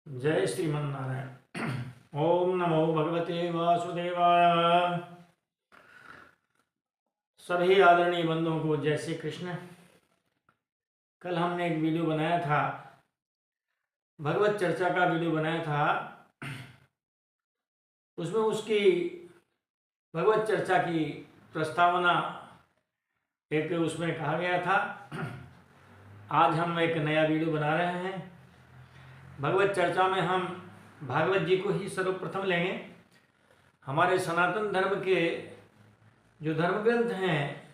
जय श्रीमन्नारायण। ओम नमो भगवते वासुदेवाय। सभी आदरणीय बंधुओं को जय श्री कृष्ण। कल हमने एक वीडियो बनाया था, भगवत चर्चा का वीडियो बनाया था। उसमें उसकी भगवत चर्चा की प्रस्तावना एक उसमें कहा गया था। आज हम एक नया वीडियो बना रहे हैं। भगवत चर्चा में हम भागवत जी को ही सर्वप्रथम लेंगे। हमारे सनातन धर्म के जो धर्म ग्रंथ हैं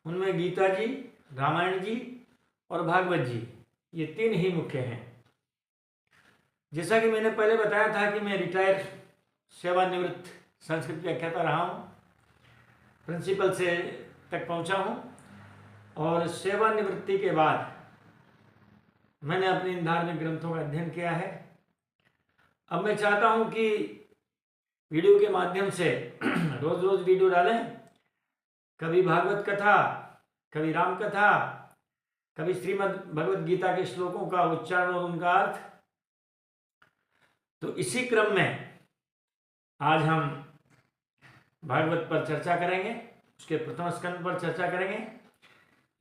उनमें गीता जी, रामायण जी और भागवत जी, ये तीन ही मुख्य हैं। जैसा कि मैंने पहले बताया था कि मैं रिटायर सेवानिवृत्त संस्कृत व्याख्याता रहा हूँ, प्रिंसिपल से तक पहुँचा हूँ और सेवानिवृत्ति के बाद मैंने अपने इन धार्मिक ग्रंथों का अध्ययन किया है। अब मैं चाहता हूँ कि वीडियो के माध्यम से रोज रोज वीडियो डालें। कभी भागवत कथा, कभी राम कथा, कभी श्रीमद् भगवद गीता के श्लोकों का उच्चारण और उनका अर्थ। तो इसी क्रम में आज हम भागवत पर चर्चा करेंगे, उसके प्रथम स्कंद पर चर्चा करेंगे।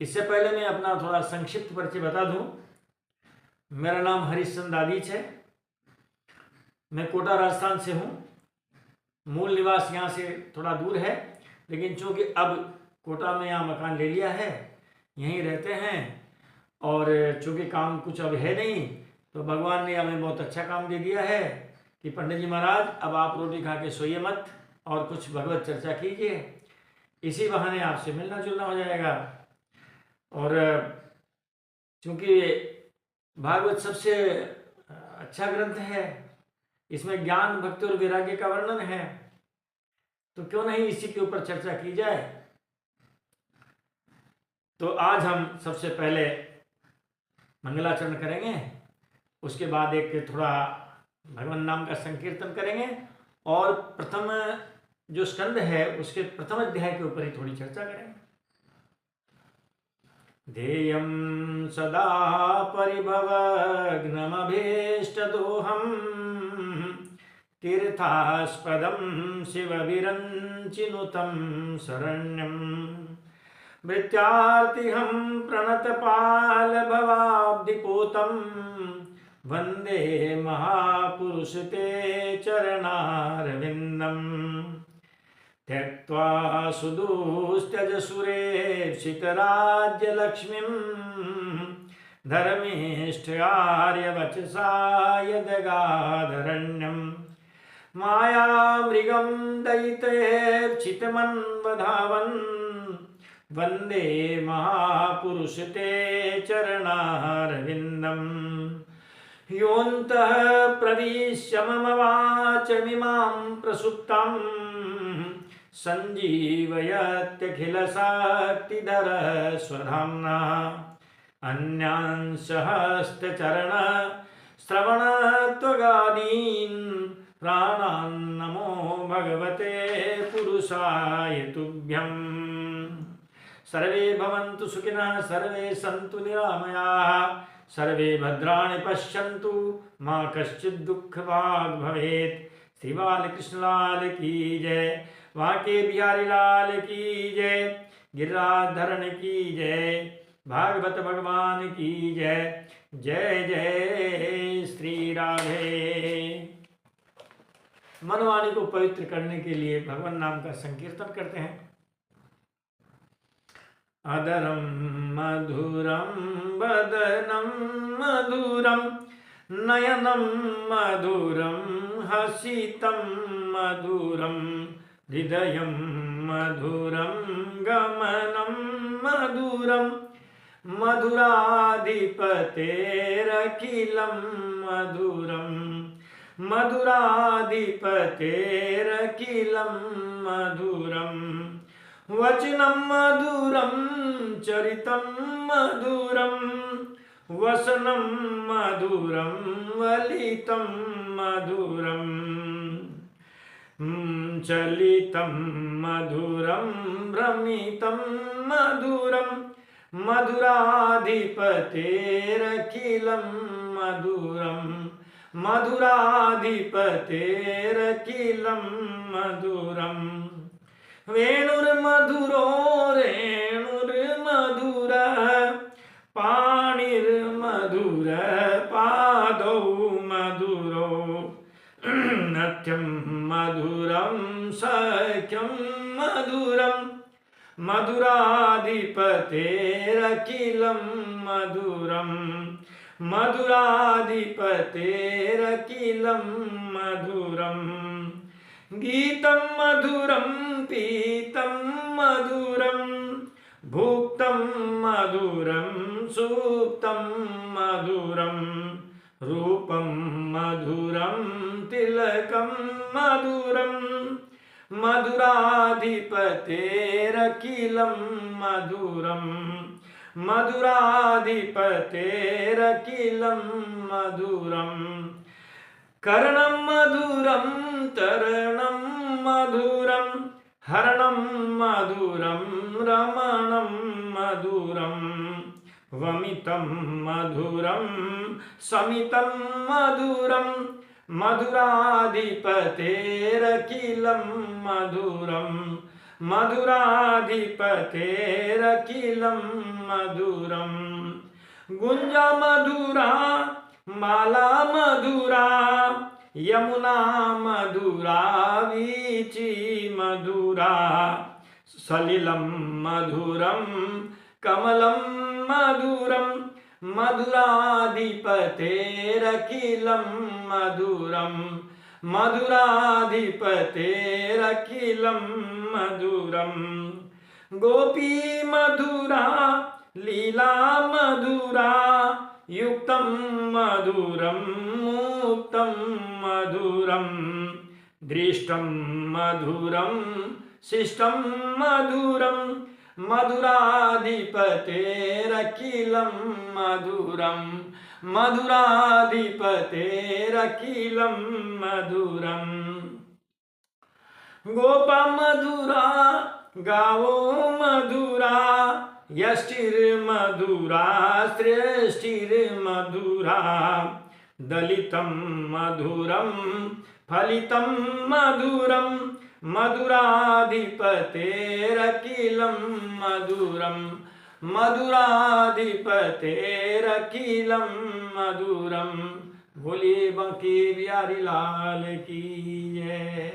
इससे पहले मैं अपना थोड़ा संक्षिप्त परिचय बता दूं। मेरा नाम हरिश्चंद्र आदीच है। मैं कोटा राजस्थान से हूँ। मूल निवास यहाँ से थोड़ा दूर है, लेकिन चूँकि अब कोटा में यहाँ मकान ले लिया है, यहीं रहते हैं। और चूँकि काम कुछ अब है नहीं, तो भगवान ने हमें बहुत अच्छा काम दे दिया है कि पंडित जी महाराज अब आप रोटी खा के सोइए मत और कुछ भगवत चर्चा कीजिए। इसी बहाने आपसे मिलना जुलना हो जाएगा। और चूँकि भागवत सबसे अच्छा ग्रंथ है, इसमें ज्ञान, भक्ति और वैराग्य का वर्णन है, तो क्यों नहीं इसी के ऊपर चर्चा की जाए। तो आज हम सबसे पहले मंगलाचरण करेंगे, उसके बाद एक थोड़ा भगवान नाम का संकीर्तन करेंगे और प्रथम जो स्कंद है उसके प्रथम अध्याय के ऊपर ही थोड़ी चर्चा करेंगे। ध्येयं सदा परिभवग्नमभीष्टदोहम् तीर्थास्पदं शिवविरञ्चिनुतं शरण्यं मृत्यार्तिहं प्रणतपालभवाब्धिपूतं वन्दे महापुरुष ते चरणारविन्दम् त्यक्त्वा सुदुस्त्यजसुरेक्षितराज्यलक्ष्मीं धर्मिष्ठयार्यवचसा यदगाधरण्यं मायामृगं दयितेर्चितमन्वधावन् वन्दे महापुरुष ते चरणारविन्दम् योऽन्तः प्रविश्य मम वाचमिमां प्रसुप्तां सञ्जीवयत्यखिलशक्तिधर स्वधाम्ना अन्यांशहस्तचरण श्रवणत्वगादीन् प्राणान् नमो भगवते पुरुषाय तुभ्यम्। सर्वे भवन्तु सुखिनः, सर्वे सन्तु निरामयाः, सर्वे भद्राणि पश्यन्तु मा कश्चित् दुःखभाग् भवेत्। श्री बालकृष्ण लाल की जय, वाके बिहारी लाल की जय, गिरिराधरण की जय, भागवत भगवान की जय। जय जय श्री राधे। मनवाणी को पवित्र करने के लिए भगवान नाम का संकीर्तन करते हैं। अदरं मधुरं वदनं मधुरं नयनं मधुरं हसितं मधुरं हृदयं मधुरं गमनं मधुरं मधुराधिपतेरखिलं मधुरं मधुराधिपतेरखिलं मधुरं वचनं मधुरं चरितं मधुरं वसनं मधुरं वलितं मधुरं चलितं मधुरं भ्रमितं मधुरं मधुराधिपतेरखिलं मधुरं मधुराधिपतेरखिलं मधुरम् वेणुर्मधुरो रेणुर्मधुरः पाणिर्मधुर पादौ मधुरो नत्यं मधुरं सख्यं मधुरं मधुराधिपतेरखिलं मधुरं मधुराधिपतेरखिलं मधुरं गीतं मधुरं पीतं मधुरं भुक्तं मधुरं सुप्तं मधुरं रूपं मधुरं तिलकं मधुरं मधुराधिपतेरखिलं मधुरं मधुराधिपतेरखिलं मधुरं कर्णं मधुरं तरणं मधुरं हरणं मधुरं रमणं मधुरं वमितं मधुरं समितं मधुरं मधुराधिपतेरखिलं मधुरं मधुराधिपतेरखिलं मधुरं गुंजा मधुरा माला मधुरा यमुना मधुरा वीची मधुरा सलिलं मधुरं कमलं मधुरं मधुराधिपतेरखिलं मधुरं मधुराधिपतेरखिलं मधुरं गोपी मधुरा लीला मधुरा युक्तं मधुरं मुक्तं मधुरं दृष्टं मधुरं शिष्टं मधुरं मधुराधिपतेरखिलं मधुरं मधुराधिपतेरखिलं मधुरं गोपा मधुरा गावो मधुरा यष्टिर्मधुरा श्रेष्ठिर्मधुरा दलितं मधुरं फलितं मधुरं मधुराधिपतेरखिलं मधुरं मधुराधिपतेरखिलं मधुरं बोलिए बांके बिहारी लाल की जय।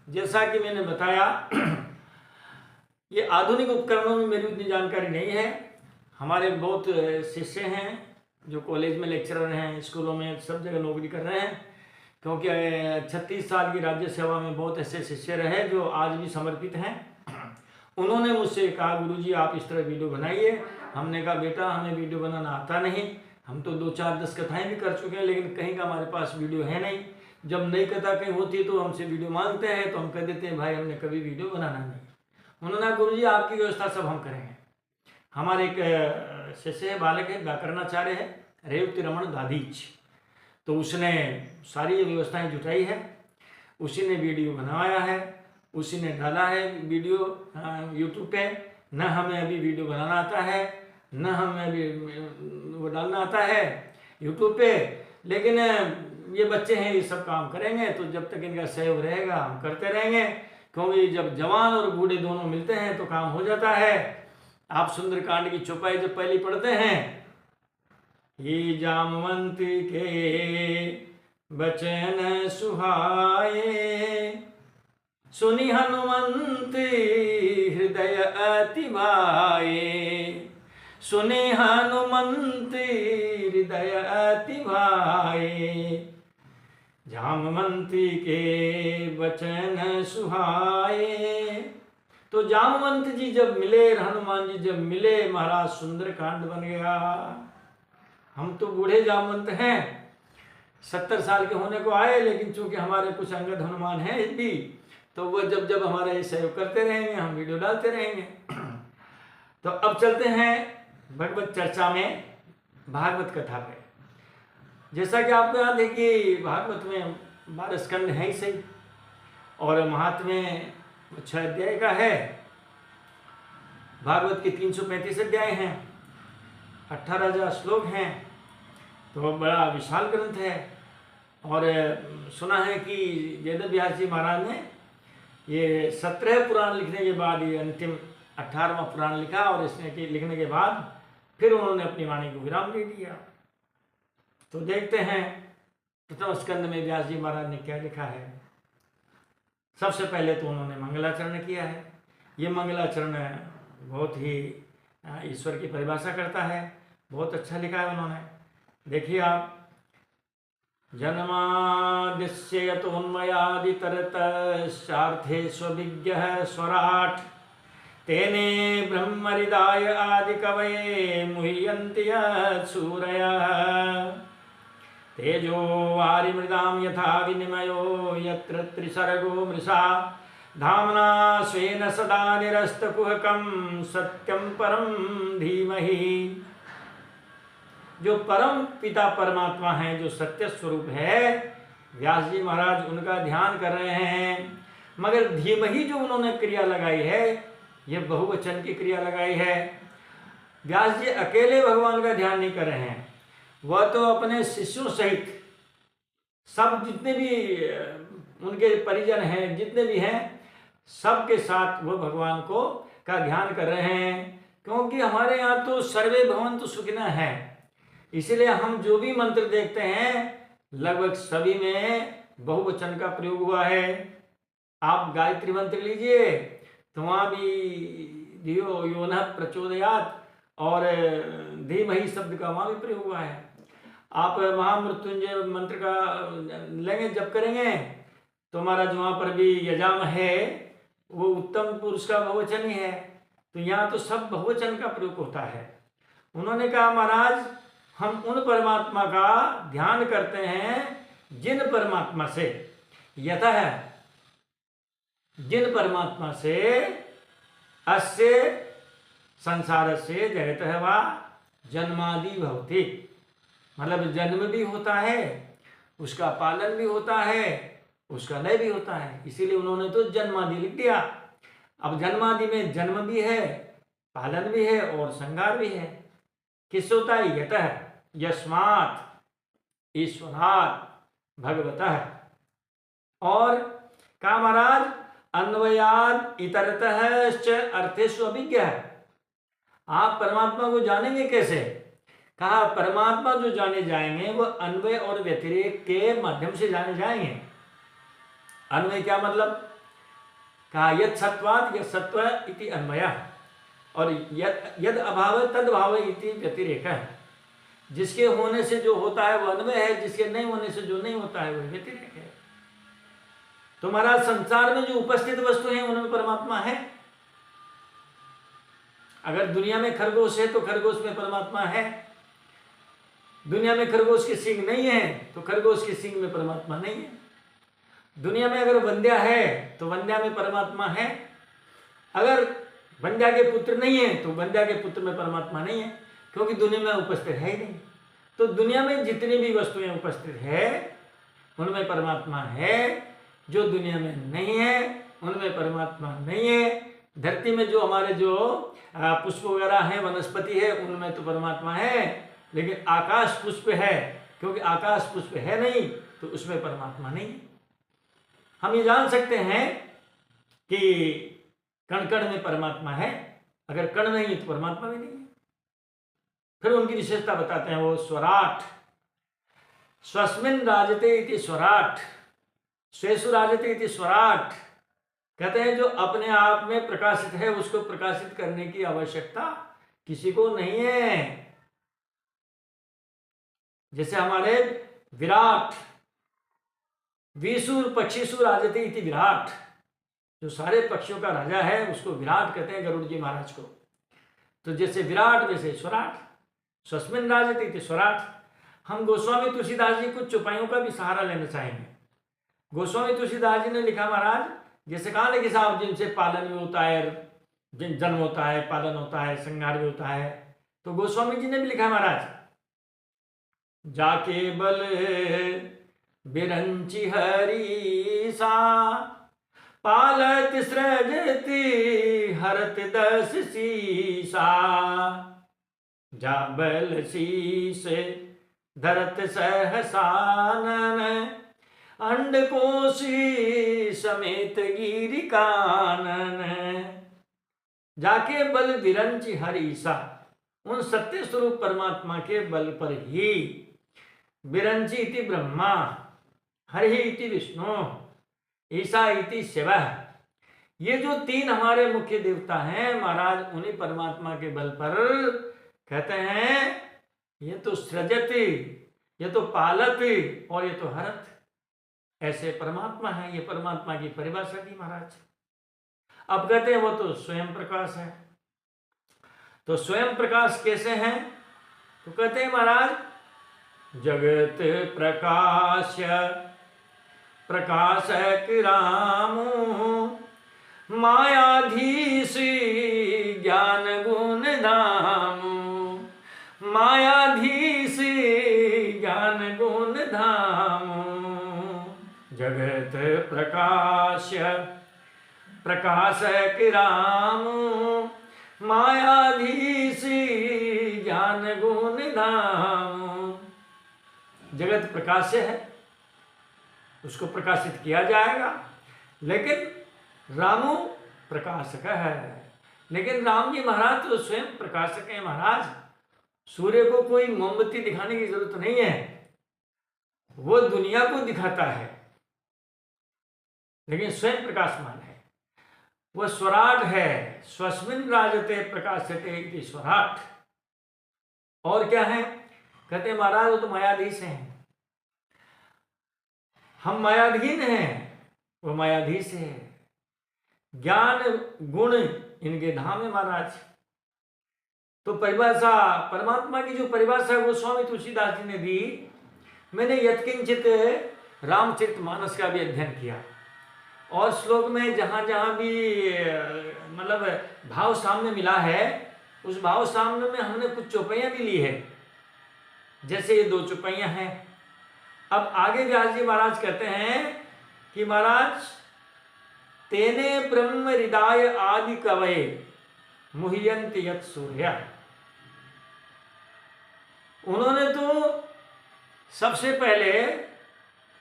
जैसा कि मैंने बताया, ये आधुनिक उपकरणों में मेरी उतनी जानकारी नहीं है। हमारे बहुत शिष्य हैं जो कॉलेज में लेक्चरर हैं, स्कूलों में सब जगह नौकरी कर रहे हैं, क्योंकि 36 साल की राज्य सेवा में बहुत ऐसे शिष्य रहे जो आज भी समर्पित हैं। उन्होंने मुझसे कहा, गुरुजी आप इस तरह वीडियो बनाइए। हमने कहा बेटा हमें वीडियो बनाना आता नहीं, हम तो 2, 4, 10 कथाएं भी कर चुके हैं, लेकिन कहीं का हमारे पास वीडियो है नहीं। जब नई कथा कहीं होती है तो हमसे वीडियो मांगते हैं, तो हम कह देते हैं भाई हमने कभी वीडियो बनाना नहीं। उन्होंने कहा गुरुजी आपकी व्यवस्था सब हम करेंगे। हमारे एक शिष्य है, बालक है, व्याकरणाचार्य है, रेवती रमण दादीच, तो उसने सारी व्यवस्थाएं जुटाई है, उसी ने वीडियो बनवाया है, उसी ने डाला है वीडियो यूट्यूब पे। न हमें अभी वीडियो बनाना आता है, न हमें अभी वो डालना आता है यूट्यूब पे, लेकिन ये बच्चे हैं, ये सब काम करेंगे। तो जब तक इनका सहयोग रहेगा हम करते रहेंगे, क्योंकि जब जवान और बूढ़े दोनों मिलते हैं तो काम हो जाता है। आप सुंदरकांड की चौपाई जब पहली पढ़ते हैं, ये जामवंती के बचन सुहाए, सुनि हनुमंत हृदय अति भाए, सुनि हनुमंत हृदय अति भाए, जामवंती के बचन सुहाए। तो जामवंत जी जब मिले, हनुमान जी जब मिले, महाराज सुंदरकांड बन गया। हम तो बूढ़े जामवंत हैं, 70 साल के होने को आए, लेकिन चूंकि हमारे कुछ अंगद हनुमान हैं भी, तो वो जब जब हमारा ये सहयोग करते रहेंगे, हम वीडियो डालते रहेंगे। तो अब चलते हैं भगवत चर्चा में, भागवत कथा पे। जैसा कि आपको याद है कि भागवत में 12 स्कंद हैं ही सही, और महात्म्य 6 अध्याय का है। भागवत के 335 अध्याय हैं, 18,000 श्लोक हैं, तो बड़ा विशाल ग्रंथ है। और सुना है कि जयदेव व्यास जी महाराज ने ये 17 पुराण लिखने के बाद ये अंतिम 18वां पुराण लिखा, और इसने लिखने के बाद फिर उन्होंने अपनी वाणी को विराम दे दिया। तो देखते हैं प्रथम स्कंद में व्यास जी महाराज ने क्या लिखा है। सबसे पहले तो उन्होंने मंगलाचरण किया है। ये मंगलाचरण बहुत ही ईश्वर की परिभाषा करता है, बहुत अच्छा लिखा है उन्होंने। देखिए आप, जन्मादिस्य यतोन्मयादितरतश्चार्थे स्वविज्ञः स्वराट् तेने ब्रह्महृदाय आदिकवये मुह्यन्ति सूरयः तेजो वारिमृदां यथा विनिमयो यत्र त्रिसर्गो मृषा धाम्ना स्वेन सदा निरस्तकुहकं सत्यं परं धीमहि। जो परम पिता परमात्मा है, जो सत्य स्वरूप है, व्यास जी महाराज उनका ध्यान कर रहे हैं। मगर धीमहि जो उन्होंने क्रिया लगाई है, यह बहुवचन की क्रिया लगाई है। व्यास जी अकेले भगवान का ध्यान नहीं कर रहे हैं, वह तो अपने शिष्यों सहित सब जितने भी उनके परिजन हैं, जितने भी हैं, सबके साथ वो भगवान को का ध्यान कर रहे हैं। क्योंकि हमारे यहाँ तो सर्वे भवन्तु सुखिनः है, इसलिए हम जो भी मंत्र देखते हैं लगभग सभी में बहुवचन का प्रयोग हुआ है। आप गायत्री मंत्र लीजिए तो वहाँ भी धियो यो नः प्रचोदयात् और धीमहि शब्द का वहाँ भी प्रयोग हुआ है। आप महामृत्युंजय मंत्र का लेंगे, जप करेंगे तो महाराज वहाँ पर भी यजाम है, वो उत्तम पुरुष का बहुवचन ही है। तो यहाँ तो सब बहुवचन का प्रयोग होता है। उन्होंने कहा महाराज हम उन परमात्मा का ध्यान करते हैं जिन परमात्मा से यतः, जिन परमात्मा से अस्य संसार से जगतः वा जन्मादि भवति, मतलब जन्म भी होता है, उसका पालन भी होता है, उसका लय भी होता है। इसीलिए उन्होंने तो जन्मादि लिख दिया। अब जन्मादि में जन्म भी है, पालन भी है और संहार भी है। किस होता है? यतः, यस्मात्, ईश्वरात्, भगवतः। और कहा महाराज अन्वयाद इतरतः च अर्थेषु अभिज्ञः। आप परमात्मा को जानेंगे कैसे? कहा परमात्मा जो जाने जाएंगे वो अन्वय और व्यतिरेक के माध्यम से जाने जाएंगे। अन्वय क्या मतलब? कहा यद सत्वात् यद सत्व इति अन्वयः, और यद अभाव तद भाव इति व्यतिरेकः। जिसके होने से जो होता है वो अन्वय है, जिसके नहीं होने से जो नहीं होता है वो व्यतिरेक है। तो महाराज संसार में जो उपस्थित वस्तु है उनमें परमात्मा है। अगर दुनिया में खरगोश है तो खरगोश में परमात्मा है। दुनिया में खरगोश के सींग नहीं है तो खरगोश के सींग में परमात्मा नहीं है। दुनिया में अगर वंध्या है तो वंध्या में परमात्मा है। अगर वंध्या के पुत्र नहीं है तो वंध्या के पुत्र में परमात्मा नहीं है, क्योंकि दुनिया में उपस्थित है ही नहीं। तो दुनिया में जितनी भी वस्तुएं उपस्थित है उनमें परमात्मा है, जो दुनिया में नहीं है उनमें परमात्मा नहीं है। धरती में जो हमारे जो पुष्प वगैरह हैं, वनस्पति है, उनमें तो परमात्मा है, लेकिन आकाश पुष्प है, क्योंकि आकाश पुष्प है नहीं तो उसमें परमात्मा नहीं है। हम ये जान सकते हैं कि कण कण में परमात्मा है, अगर कण नहीं है तो परमात्मा भी नहीं है। फिर उनकी विशेषता बताते हैं वो स्वराट, स्वस्मिन् राजते इति स्वराट, स्वेषु राजते इति स्वराट। कहते हैं जो अपने आप में प्रकाशित है उसको प्रकाशित करने की आवश्यकता किसी को नहीं है। जैसे हमारे विराट, विशुर पक्षीसु राजते इति विराट, जो सारे पक्षियों का राजा है उसको विराट कहते हैं, गरुड़ जी महाराज को। तो जैसे विराट वैसे स्वराट, स्वस्मिन् राजते इति स्वराट। हम गोस्वामी तुलसीदास जी कुछ चौपाइयों का भी सहारा लेना चाहेंगे। गोस्वामी तुलसीदास जी ने लिखा महाराज, जैसे कहा ना कि साहब जिनसे पालन भी होता है, जन्म होता है, पालन होता है, संहार भी होता है, तो गोस्वामी जी ने भी लिखा महाराज, जाके बल बिरंची हरीसा पालत सृजति हरत दस सीसा। जा बल शीस धरत सहसानन, अंडकोशी समेत गिरि कानन। जाके बल विरंचि हरीसा, उन सत्य स्वरूप परमात्मा के बल पर ही, विरंचि इति ब्रह्मा, हरि इति विष्णु, ईसा इति शिव, ये जो तीन हमारे मुख्य देवता हैं महाराज, उन्हीं परमात्मा के बल पर कहते हैं ये तो सृजति, ये तो पालति और ये तो हरत, ऐसे परमात्मा है। ये परमात्मा की परिभाषा की महाराज। अब कहते हैं वो तो स्वयं प्रकाश है। तो स्वयं प्रकाश कैसे हैं? तो कहते हैं महाराज, जगत प्रकाश प्रकाश किरामु, मायाधीश ज्ञान गुण धामु, मायाधीश ज्ञान गुण धामु। जगत प्रकाश प्रकाश किरामु, मायाधीश ज्ञान गुण धामु। जगत प्रकाश है, उसको प्रकाशित किया जाएगा, लेकिन रामु प्रकाशक है। लेकिन राम जी महाराज तो स्वयं प्रकाशक है महाराज। सूर्य को कोई मोमबत्ती दिखाने की जरूरत नहीं है, वो दुनिया को दिखाता है, लेकिन स्वयं प्रकाशमान है। वो स्वराट है, स्वस्मिन राजते प्रकाशते इति स्वराट। और क्या है? कहते महाराज वो तो मायाधीश हैं, हम मायाधीन हैं, वो मायाधीश है। ज्ञान गुण इनके धाम है महाराज। तो परिभाषा, परमात्मा की जो परिभाषा है वो स्वामी तुलसीदास जी ने दी। मैंने यत्किंचित रामचरितमानस का भी अध्ययन किया, और श्लोक में जहाँ जहाँ भी मतलब भाव साम्य मिला है, उस भाव साम्य में हमने कुछ चौपाइयाँ भी ली है। जैसे ये 2 चौपाइयाँ हैं। अब आगे व्यास जी महाराज कहते हैं कि महाराज, तेने ब्रह्म हृदय आदि कवये मुह्यन्ति यत् सूर्य। उन्होंने तो सबसे पहले,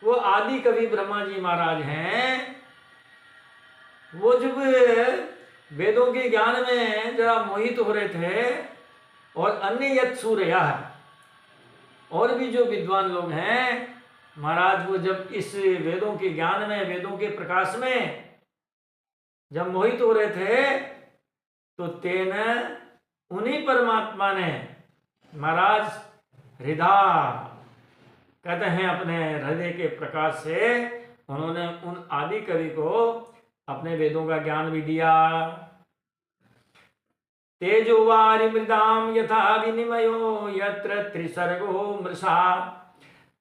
वो आदि कवि ब्रह्मा जी महाराज हैं, वो जब वेदों के ज्ञान में जरा मोहित हो रहे थे, और अन्य यत् सूर्य, और भी जो विद्वान लोग हैं महाराज, वो जब इस वेदों के ज्ञान में, वेदों के प्रकाश में जब मोहित हो रहे थे, तो तेन उन्हीं परमात्मा ने महाराज हृदय, कहते हैं अपने हृदय के प्रकाश से उन्होंने उन आदि कवि को अपने वेदों का ज्ञान भी दिया। तेजो वारि मृदाम यथा विनिमयो यत्र त्रिसर्गो मृषा।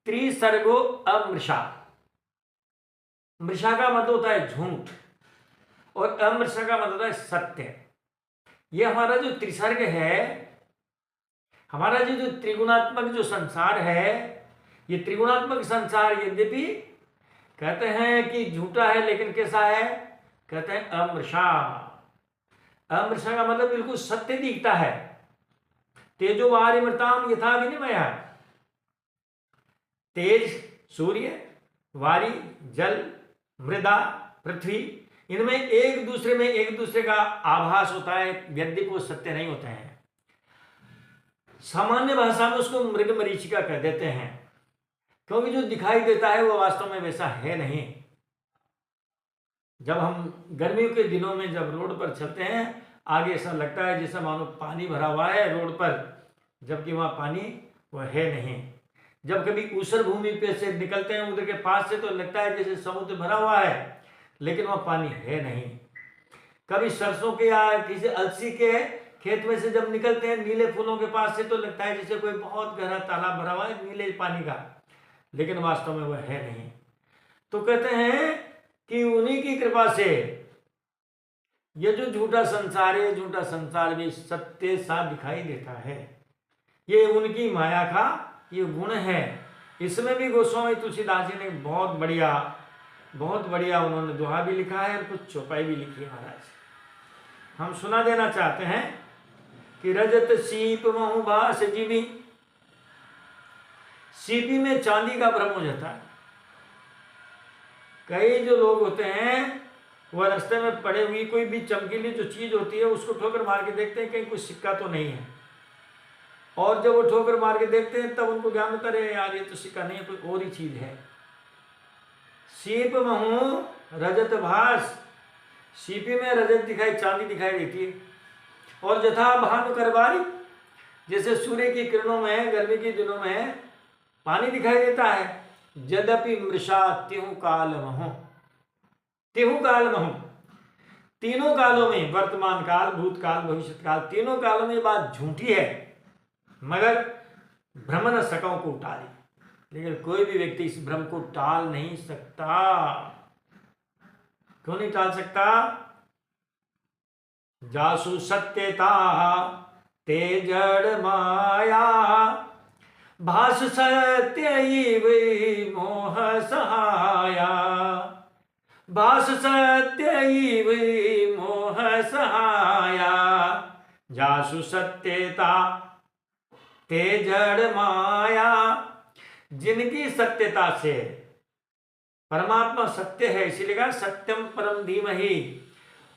त्रिसर्गो अमृषा, मृषा का मतलब होता है झूठ, और अमृषा का मतलब होता है सत्य। ये हमारा जो त्रिसर्ग है, हमारा जो त्रिगुणात्मक जो संसार है, ये त्रिगुणात्मक संसार यद्यपि कहते हैं कि झूठा है, लेकिन कैसा है? कहते हैं अमृषा। अमृषा का मतलब बिल्कुल सत्य दिखता है। तेजो वारि मृताम यथा विनिमय, तेज सूर्य, वारी जल, मृदा पृथ्वी, इनमें एक दूसरे का आभास होता है, यद्यपि वो सत्य नहीं होते हैं। सामान्य भाषा में उसको मृग मरीचिका कह देते हैं, क्योंकि जो दिखाई देता है वो वास्तव में वैसा है नहीं। जब हम गर्मियों के दिनों में जब रोड पर चलते हैं, आगे ऐसा लगता है जैसे मानो पानी भरा हुआ है रोड पर, जबकि वहाँ पानी वो है नहीं। जब कभी ऊसर भूमि पे से निकलते हैं उधर के पास से, तो लगता है जैसे समुद्र भरा हुआ है, लेकिन वहाँ पानी है नहीं। कभी सरसों के या किसी अलसी के खेत में से जब निकलते हैं नीले फूलों के पास से, तो लगता है जैसे कोई बहुत गहरा तालाब भरा हुआ है नीले पानी का, लेकिन वास्तव में वह है नहीं। तो कहते हैं कि उन्हीं की कृपा से ये जो झूठा संसार है, झूठा संसार भी सत्य सा दिखाई देता है। ये उनकी माया का ये गुण है। इसमें भी गोस्वामी तुलसीदास जी ने बहुत बढ़िया उन्होंने दोहा भी लिखा है और कुछ चौपाई भी लिखी है महाराज। हम सुना देना चाहते हैं कि रजत सीप महु भास जीवी, सीपी में चांदी का भ्रम हो जाता है। कई जो लोग होते हैं वह रास्ते में पड़े हुई कोई भी चमकीली जो चीज होती है उसको ठोकर मार के देखते हैं कहीं कोई सिक्का तो नहीं है, और जब वो ठोकर मार के देखते हैं तब उनको ज्ञान होता है यार ये तो सिक्का नहीं है, कोई और ही चीज है। सीप महू रजत भास, सीपी में रजत दिखाई चांदी दिखाई देती है। और जथा भानु करबारी, जैसे सूर्य की किरणों में गर्मी के दिनों में पानी दिखाई देता है। यद्यपि मृषा तिहु काल महु, तिहु काल महु, तीनों कालों में वर्तमान काल भूतकाल भविष्य काल तीनों कालों में बात झूठी है, मगर भ्रम न सकों को टाली। लेकिन कोई भी व्यक्ति इस भ्रम को टाल नहीं सकता। क्यों नहीं टाल सकता? जासु सत्यता ते जड़ माया, भास सत्य मोह सहाया, भास सत्य मोह सहाया, जासु सत्यता ते जड़ माया। जिनकी सत्यता से, परमात्मा सत्य है इसीलिए कहा सत्यम परम धीमहि,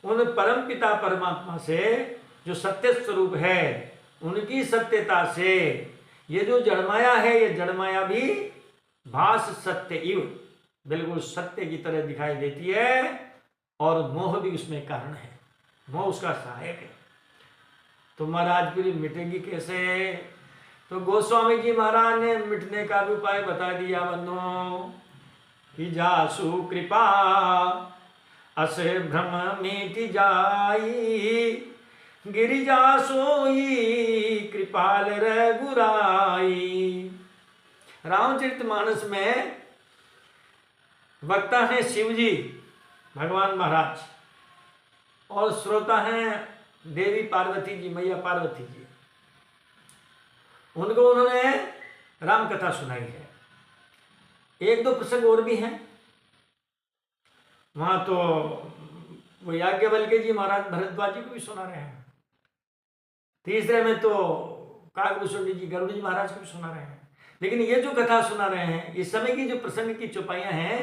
उन परम पिता परमात्मा से जो सत्य स्वरूप है उनकी सत्यता से ये जो जड़माया है ये जड़माया भी भास सत्य इव, बिल्कुल सत्य की तरह दिखाई देती है, और मोह भी उसमें कारण है, मोह उसका सहायक है। तो महाराज फिर मिटेगी कैसे? तो गोस्वामी जी महाराज ने मिटने का भी उपाय बता दिया बंधुओं कि जासु कृपा अस भ्रम मिट जाई, गिरिजा सोई कृपाल रघुराई। रामचरितमानस में वक्ता है शिव जी भगवान महाराज, और श्रोता हैं देवी पार्वती जी, मैया पार्वती जी। उनको उन्होंने राम कथा सुनाई है। एक दो प्रसंग और भी हैं वहां, तो वो याज्ञवल्क्य जी महाराज भरद्वाज जी को भी सुना रहे हैं। तीसरे में तो काकभूषण जी गरुड़ जी महाराज को भी सुना रहे हैं। लेकिन ये जो कथा सुना रहे हैं इस समय की जो प्रसंग की चौपाइयां हैं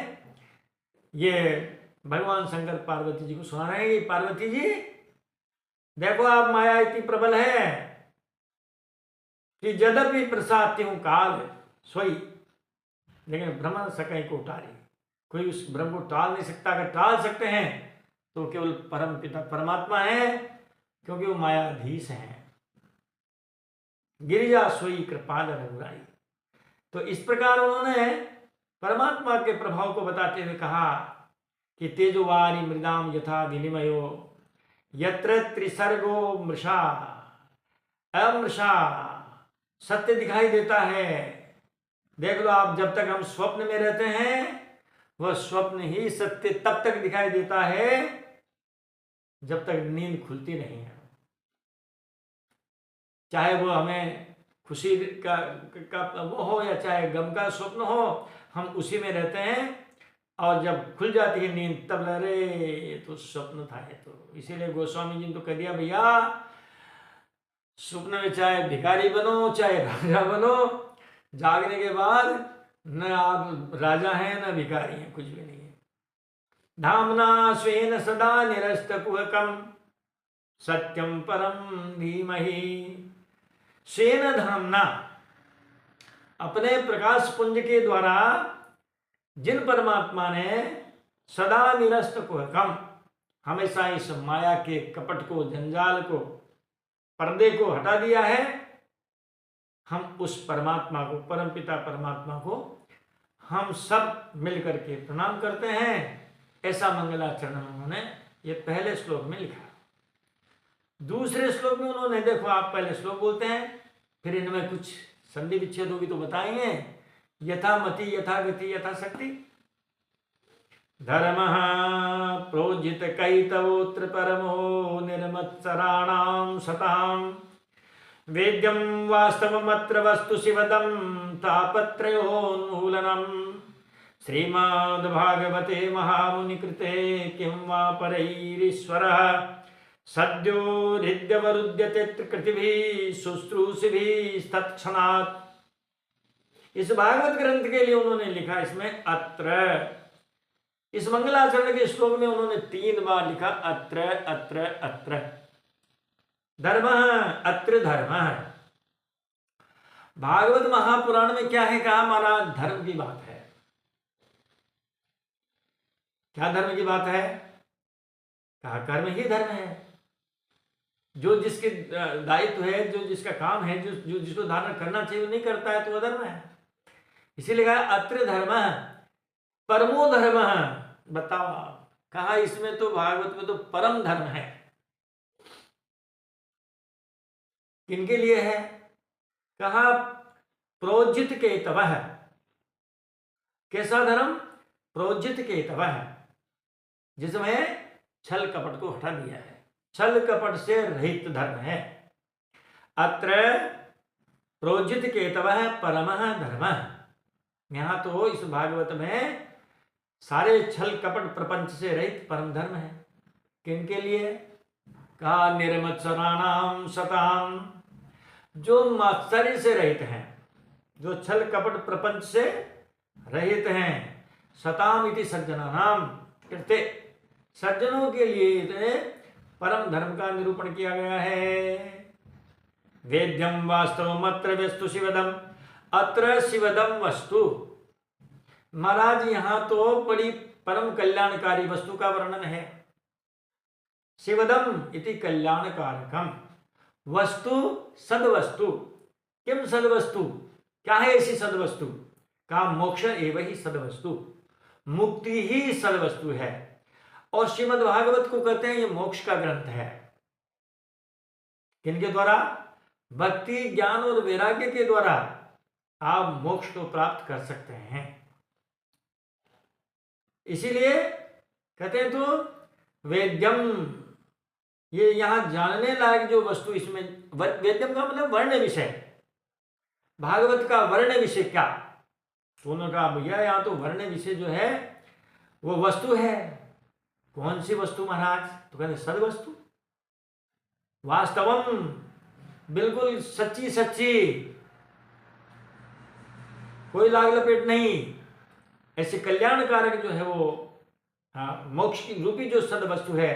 ये भगवान शंकर पार्वती जी को सुना रहे हैं। ये पार्वती जी देखो आप माया इतनी प्रबल है कि यद्यपि प्रसाद त्यू काल सोई, लेकिन भ्रम सकै को टाली। कोई उस भ्रम को टाल नहीं सकता। अगर टाल सकते हैं तो केवल परम पिता परमात्मा है, क्योंकि वो मायाधीश हैं। गिरिजा सोई कृपाल रघुराई। तो इस प्रकार उन्होंने परमात्मा के प्रभाव को बताते हुए कहा कि तेजोवारी मृदाम यथा विनिमयो यत्र त्रिसर्गो मृषा, अमृषा सत्य दिखाई देता है। देख लो आप, जब तक हम स्वप्न में रहते हैं वह स्वप्न ही सत्य तब तक दिखाई देता है जब तक नींद खुलती नहीं है। चाहे वो हमें खुशी का वो हो या चाहे गम का स्वप्न हो, हम उसी में रहते हैं, और जब खुल जाती है नींद तब अरे ये तो स्वप्न था। ये तो इसीलिए गोस्वामी जी ने तो कह दिया भैया स्वप्न में चाहे भिखारी बनो चाहे राजा बनो, जागने के बाद न आप राजा हैं न भिखारी हैं, कुछ भी नहीं है। धामना स्वेन सदा निरस्त कुहकम सत्यम परम धीमहि। स्वेन धामना, अपने प्रकाश पुंज के द्वारा जिन परमात्मा ने सदा निरस्त कुहकम, हमेशा इस माया के कपट को, जंजाल को, पर्दे को हटा दिया है, हम उस परमात्मा को, परमपिता परमात्मा को हम सब मिलकर के प्रणाम करते हैं। ऐसा मंगलाचरण उन्होंने ये पहले श्लोक में लिखा। दूसरे श्लोक में उन्होंने, देखो आप पहले श्लोक बोलते हैं, फिर इनमें कुछ संधि विच्छेद होगी तो बताएंगे। यथा मति यथा गति यथा शक्ति। धर्म प्रोजित कैतवोत्र परमो निर्मत्सराणाम सताम वेद्यम वास्तवमत्र वस्तु शिवदम तापत्रयोन्मूलनम। श्रीमद्भागवते महामुनिकृते किं वा परैरीश्वरः सद्यो हृद्यवरुध्यते त्रिकृतिभिः शुश्रूषिभिः तत्क्षणात्। इस भागवत ग्रंथ के लिए उन्होंने लिखा इसमें अत्र, इस मंगलाचरण के श्लोक में उन्होंने 3 बार लिखा अत्र अत्र अत्र। धर्म, अत्र धर्म। भागवत महापुराण में क्या है कहा महाराज? धर्म की बात है। क्या धर्म की बात है? कहा कर्म ही धर्म है। जो जिसके दायित्व है, जो जिसका काम है, जो जिसको धारण करना चाहिए वो नहीं करता है तो वह धर्म है। इसीलिए कहा अत्र धर्म परमो धर्म। बताओ, कहा इसमें तो भागवत में तो परम धर्म है। किनके लिए है? कहा प्रोजित केतवः। कैसा धर्म? प्रोजित केतवः, जिसमें छल कपट को हटा दिया है, छल कपट से रहित धर्म है। अत्र प्रोजित केतवः परमः धर्मः। यहां तो इस भागवत में सारे छल कपट प्रपंच से रहित परम धर्म है। किनके लिए? कहा निर्मत्सराणाम सताम, जो मात्सर्य से रहित हैं, जो छल कपट प्रपंच से रहित हैं। सताम इति सज्जनानाम कृते, सज्जनों के लिए परम धर्म का निरूपण किया गया है। वेद्यम वास्तवम अत्र वस्तु शिवदम, अत्र शिवदम वस्तु। महाराज यहां तो बड़ी परम कल्याणकारी वस्तु का वर्णन है। शिवदम इति कल्याणकारकम, वस्तु सदवस्तु। किम सदवस्तु? क्या है ऐसी सदवस्तु? का मोक्ष एवं ही सदवस्तु, मुक्ति ही सदवस्तु है। और श्रीमद् भागवत को कहते हैं ये मोक्ष का ग्रंथ है। किनके द्वारा? भक्ति, ज्ञान और वैराग्य के द्वारा आप मोक्ष को प्राप्त कर सकते हैं। इसीलिए कहते हैं तो वेद्यम, ये यहां जानने लायक जो वस्तु इसमें, वेद्यम का मतलब वर्ण विषय, भागवत का वर्ण विषय क्या? तो उन्होंने कहा भैया यहां तो वर्ण विषय जो है वो वस्तु है। कौन सी वस्तु महाराज? तो कहते सद वस्तु, वास्तवम, बिल्कुल सच्ची सच्ची, कोई लाग लपेट नहीं, ऐसे कल्याणकारक जो है वो मोक्ष की रूपी जो सद वस्तु है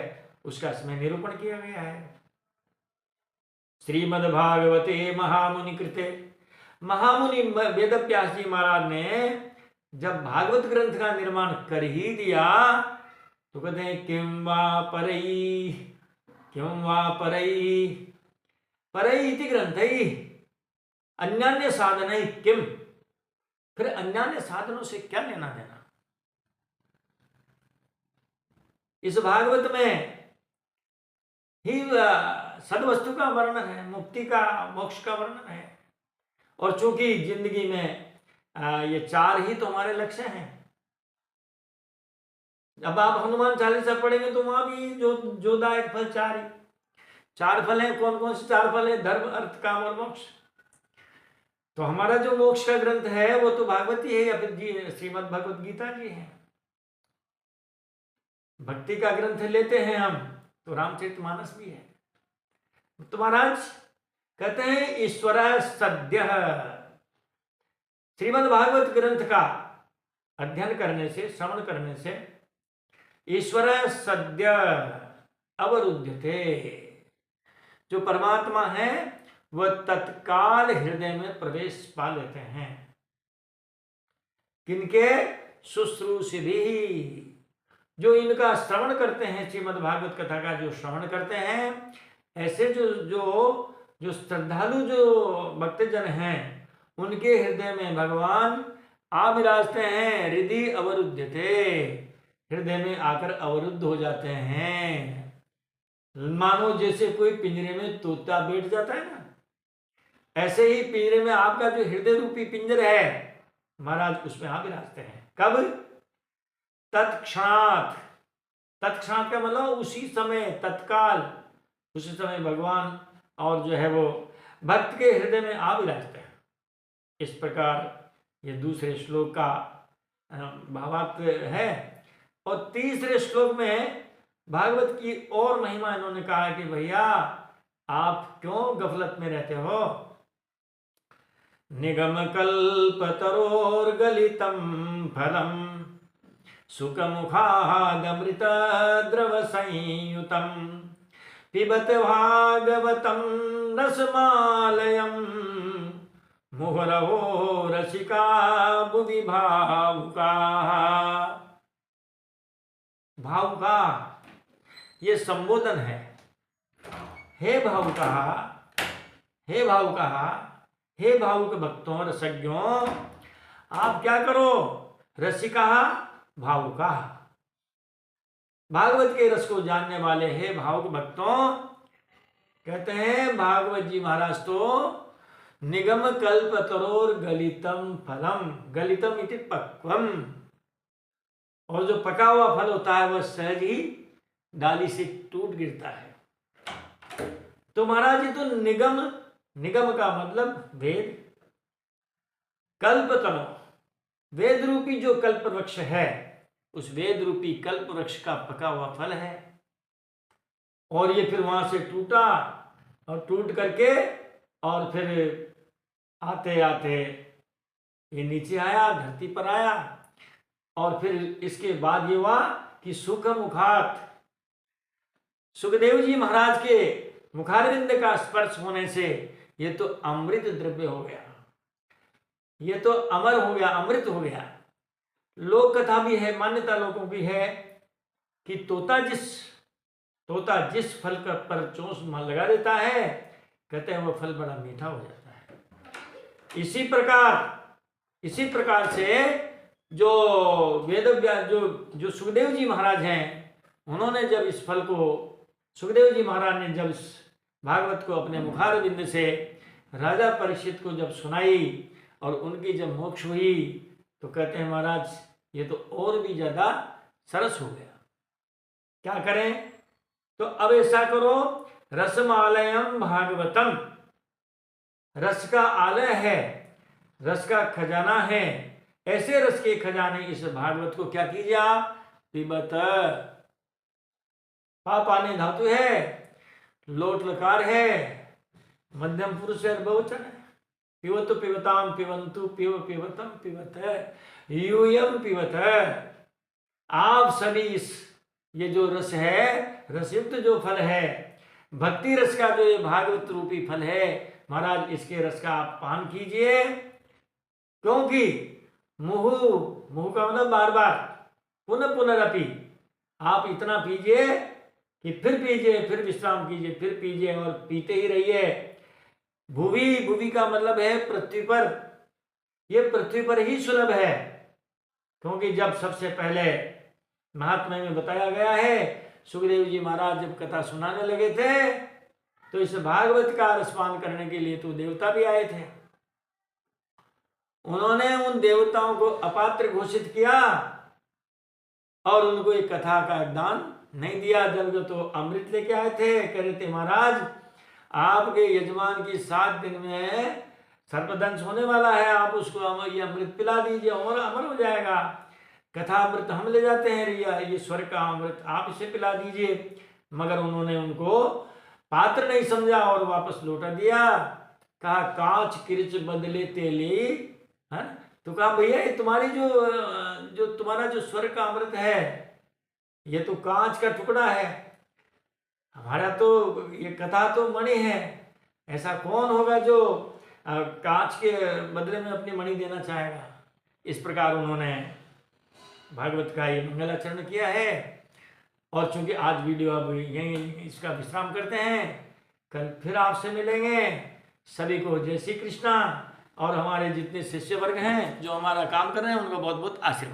उसका इसमें निरूपण किया गया है। श्रीमद् भागवते महामुनि कृते, महामुनि वेदव्यास जी महाराज ने जब भागवत ग्रंथ का निर्माण कर ही दिया तो कहते हैं किम वा परई, किम वा परई, परई इति ग्रंथई अन्यान्य साधन किम। फिर अन्यान्य साधनों से क्या लेना देना? इस भागवत में ही सदवस्तु का वर्णन है, मुक्ति का, मोक्ष का वर्णन है। और चूंकि जिंदगी में ये 4 ही तो हमारे लक्ष्य हैं। अब आप हनुमान चालीसा पढ़ेंगे तो वहां भी जो दायक फल 4 ही, 4 फल हैं। कौन कौन से 4 फल हैं? धर्म, अर्थ, काम और मोक्ष। तो हमारा जो मोक्ष का ग्रंथ है वो तो भागवत ही है या फिर जी श्रीमद् भगवत गीता जी है। भक्ति का ग्रंथ लेते हैं हम तो रामचरितमानस भी है। तो महाराज कहते हैं ईश्वर सद्य, श्रीमद् भागवत ग्रंथ का अध्ययन करने से, श्रवण करने से ईश्वर सद्य अवरुध्यते, जो परमात्मा है वह तत्काल हृदय में प्रवेश पा लेते हैं। किनके? शुश्रूषिभिः, जो इनका श्रवण करते हैं, श्रीमद् भागवत कथा का जो श्रवण करते हैं, ऐसे जो श्रद्धालु जो भक्तजन हैं उनके हृदय में भगवान आ विराजते हैं। हृदय अवरुध्यते, हृदय में आकर अवरुद्ध हो जाते हैं। मानो जैसे कोई पिंजरे में तोता बैठ जाता है ना, ऐसे ही पिंजरे में आपका जो हृदय रूपी पिंजर है महाराज उसमें आ विराजते हैं। कब? तत्क्षणात्, तत्क्षणात् का मतलब उसी समय, तत्काल, उसी समय भगवान और जो है वो भक्त के हृदय में आ विराजते हैं। इस प्रकार ये दूसरे श्लोक का भावार्थ है। और तीसरे श्लोक में भागवत की और महिमा इन्होंने कहा कि भैया आप क्यों गफलत में रहते हो? निगमकल्पतरोर्गलितं फलं सुखमुखादमृतद्रवसंयुतं पिबत भागवतं रसमालयं मुहुरहो रसिका भुवि भावुकाः। भावुका ये संबोधन है। हे भावुकाः, हे भावुकाः, हे भावुक भक्तों रसज्ञों, आप क्या करो? रसिका भावुका, भागवत के रस को जानने वाले हे भावुक भक्तों, कहते हैं भागवत जी महाराज तो निगम कल्पतरोर गलितम फलम, गलितम इति पक्वम, और जो पका हुआ फल होता है वह सहज ही डाली से टूट गिरता है। तो महाराज जी तो निगम, निगम का मतलब वेद, कल्पतरो वेद रूपी जो कल्प वृक्ष है, उस वेद रूपी कल्प वृक्ष का पका हुआ फल है। और ये फिर वहां से टूटा और टूट करके और फिर आते आते ये नीचे आया, धरती पर आया, और फिर इसके बाद ये हुआ कि सुख मुखात, सुखदेव जी महाराज के मुखारविंद का स्पर्श होने से ये तो अमृत द्रव्य हो गया, ये तो अमर हो गया, अमृत हो गया। लोक कथा भी है, मान्यता लोगों की है कि तोता जिस फल का पर चोंच लगा देता है, कहते हैं वो फल बड़ा मीठा हो जाता है। इसी प्रकार से जो वेदव्यास जो सुखदेव जी महाराज हैं, उन्होंने जब इस फल को, सुखदेव जी महाराज ने जब इस भागवत को अपने मुखारविंद से राजा परीक्षित को जब सुनाई और उनकी जब मोक्ष हुई, तो कहते हैं महाराज ये तो और भी ज्यादा सरस हो गया। क्या करें? तो अब ऐसा करो, रसमालयम भागवतम, रस का आलय है, रस का खजाना है, ऐसे रस के खजाने इस भागवत को क्या कीजिए आप? पिबत, पापाने धातु है, लोट लकार है, मध्यम पुरुष है, बहुवचन है। पिबत पिबताम पिबंतु पिब पिबतम पिबत यूयम पिबत। आप सभी इस ये जो रस है, रसयुक्त जो फल है, भक्ति रस का जो ये भागवत रूपी फल है, महाराज इसके रस का आप पान कीजिए। क्योंकि मुहु का मतलब बार बार, पुनः पुनरअपि, आप इतना पीजिए कि फिर पीजिए, फिर विश्राम कीजिए, फिर पीजिए और पीते ही रहिए। भुवि का मतलब है पृथ्वी पर, ये पृथ्वी पर ही सुलभ है। क्योंकि जब सबसे पहले महात्म्य में बताया गया है, सुखदेव जी महाराज जब कथा सुनाने लगे थे, तो इस भागवत का रसपान करने के लिए तो देवता भी आए थे। उन्होंने उन देवताओं को अपात्र घोषित किया और उनको एक कथा का दान नहीं दिया। जब तो अमृत लेके आए थे, कह रहे थे महाराज आपके यजमान की 7 दिन में सर्पदंश होने वाला है, आप उसको ये अमृत पिला दीजिए और अमर हो जाएगा। कथा अमृत हम ले जाते हैं, ये स्वर्ग का अमृत आप इसे पिला दीजिए। मगर उन्होंने उनको पात्र नहीं समझा और वापस लौटा दिया। कहा कांच किरच बदले तेली, है। तो कहा भैया तुम्हारी जो तुम्हारा जो स्वर्ग का अमृत है, ये तो कांच का टुकड़ा है, हमारा तो ये कथा तो मणि है। ऐसा कौन होगा जो कांच के बदले में अपनी मणि देना चाहेगा? इस प्रकार उन्होंने भागवत का ये मंगलाचरण किया है। और चूंकि आज वीडियो अब यहीं इसका विश्राम करते हैं, कल फिर आपसे मिलेंगे। सभी को जय श्री कृष्णा। और हमारे जितने शिष्य वर्ग हैं जो हमारा काम कर रहे हैं, उनको बहुत बहुत आशीर्वाद।